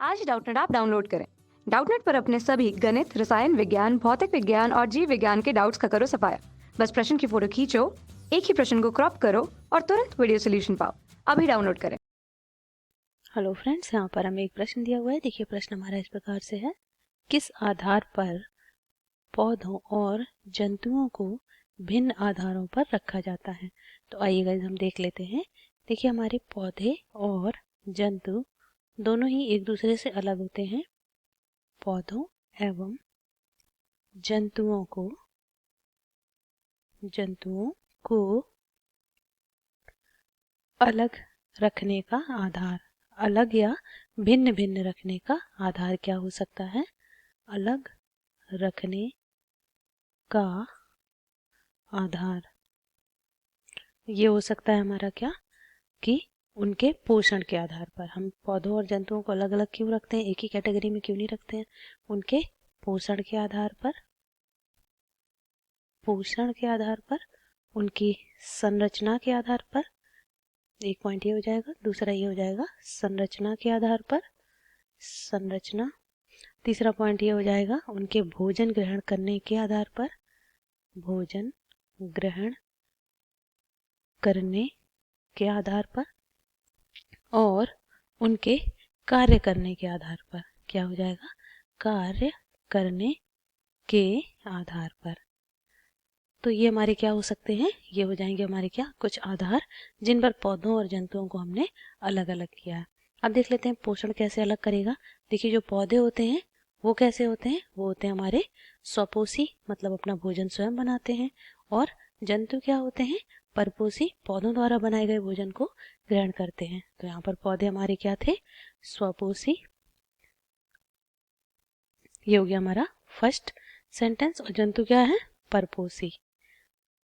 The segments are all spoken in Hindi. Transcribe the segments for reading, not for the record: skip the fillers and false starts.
आज ही डाउटनेट ऐप डाउनलोड करें। डाउटनेट पर अपने सभी गणित, रसायन विज्ञान, भौतिक विज्ञान और जीव विज्ञान के डाउट्स का करो सफाया। बस प्रश्न की फोटो खींचो, एक ही प्रश्न को क्रॉप करो और तुरंत वीडियो सोल्यूशन पाओ। अभी डाउनलोड करें। हेलो फ्रेंड्स, यहाँ पर हमें एक प्रश्न दिया हुआ है। देखिए प्रश्न हमारा इस प्रकार से है, किस आधार पर पौधों और जंतुओं को भिन्न आधारों पर रखा जाता है। तो आइए गाइस हम देख लेते हैं। देखिए हमारे पौधे और जंतु दोनों ही एक दूसरे से अलग होते हैं। पौधों एवं जंतुओं को अलग रखने का आधार, अलग या भिन्न भिन्न रखने का आधार क्या हो सकता है? अलग रखने का आधार ये हो सकता है हमारा क्या, कि उनके पोषण के आधार पर। हम पौधों और जंतुओं को अलग अलग क्यों रखते हैं, एक ही कैटेगरी में क्यों नहीं रखते हैं? उनके पोषण के आधार पर, उनकी संरचना के आधार पर। एक पॉइंट ये हो जाएगा। दूसरा ये हो जाएगा संरचना के आधार पर, संरचना। तीसरा पॉइंट ये हो जाएगा उनके भोजन ग्रहण करने के आधार पर, भोजन ग्रहण करने के आधार पर। और उनके कार्य करने के आधार पर। क्या हो जाएगा? कार्य करने के आधार पर। तो ये हमारे क्या हो सकते हैं? ये हो जाएंगे हमारे क्या, कुछ आधार जिन पर पौधों और जंतुओं को हमने अलग अलग किया है। अब देख लेते हैं पोषण कैसे अलग करेगा। देखिए जो पौधे होते हैं वो कैसे होते हैं? वो होते हैं हमारे स्वपोषी, मतलब अपना भोजन स्वयं बनाते हैं। और जंतु क्या होते हैं? परपोषी, पौधों द्वारा बनाए गए भोजन को ग्रहण करते हैं। तो यहाँ पर पौधे हमारे क्या थे? स्वपोषी। ये हो गया हमारा फर्स्ट सेंटेंस। और जंतु क्या है? परपोषी।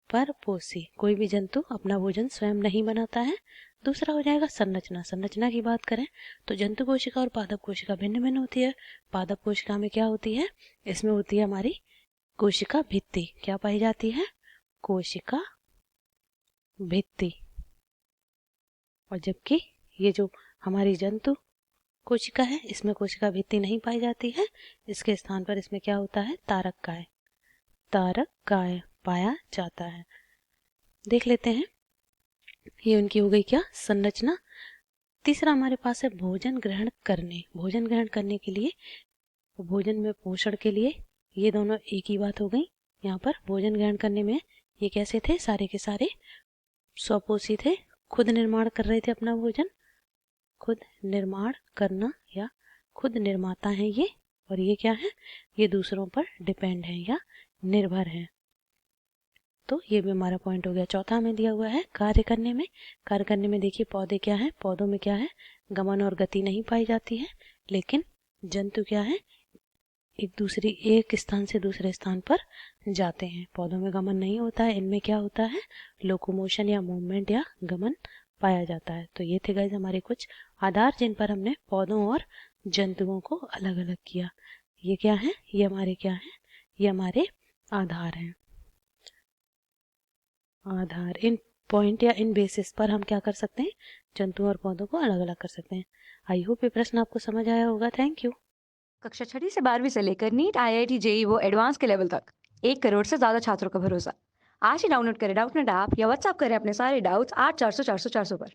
परपोषी, कोई भी जंतु अपना भोजन स्वयं नहीं बनाता है। दूसरा हो जाएगा संरचना। संरचना की बात करें तो जंतु कोशिका और पादप कोशिका भिन्न भिन्न होती है। पादप कोशिका में क्या होती है? इसमें होती है हमारी कोशिका भित्ति। क्या पाई जाती है? कोशिका भित्ति। और जबकि ये जो हमारी जंतु कोशिका है, इसमें कोशिका भित्ति नहीं पाई जाती है। इसके स्थान पर इसमें क्या होता है? तारक काय पाया जाता है। देख लेते हैं, ये उनकी हो गई क्या, संरचना। तीसरा हमारे पास है भोजन ग्रहण करने। भोजन ग्रहण करने के लिए, भोजन में पोषण के लिए, ये दोनों एक ही बात हो गई। यहाँ पर भोजन ग्रहण करने में ये कैसे थे? सारे के सारे स्वपोषी थे, खुद निर्माण कर रहे थे अपना भोजन। खुद निर्माण करना या खुद निर्माता है ये। और ये क्या है? ये दूसरों पर डिपेंड है या निर्भर है। तो ये भी हमारा पॉइंट हो गया। चौथा हमें दिया हुआ है कार्य करने में। कार्य करने में देखिए पौधे क्या है? पौधों में क्या है? गमन और गति नहीं पाई जाती है। लेकिन जंतु क्या है? एक स्थान से दूसरे स्थान पर जाते हैं। पौधों में गमन नहीं होता है, इनमें क्या होता है? लोकोमोशन या मूवमेंट या गमन पाया जाता है। तो ये थे गाइस हमारे कुछ आधार जिन पर हमने पौधों और जंतुओं को अलग अलग किया। ये क्या है? ये हमारे क्या है? ये हमारे आधार हैं। आधार, इन पॉइंट या इन बेसिस पर हम क्या कर सकते हैं? जंतुओं और पौधों को अलग अलग कर सकते हैं। आई होप ये प्रश्न आपको समझ आया होगा। Thank you. कक्षा 6 से 12वीं से लेकर नीट, IIT, जेईई वो एडवांस के लेवल तक 1 करोड़ से ज्यादा छात्रों का भरोसा। आज ही डाउनलोड करें डाउटनेट ऐप या व्हाट्सएप करें अपने सारे डाउट्स 8400 400 400 पर।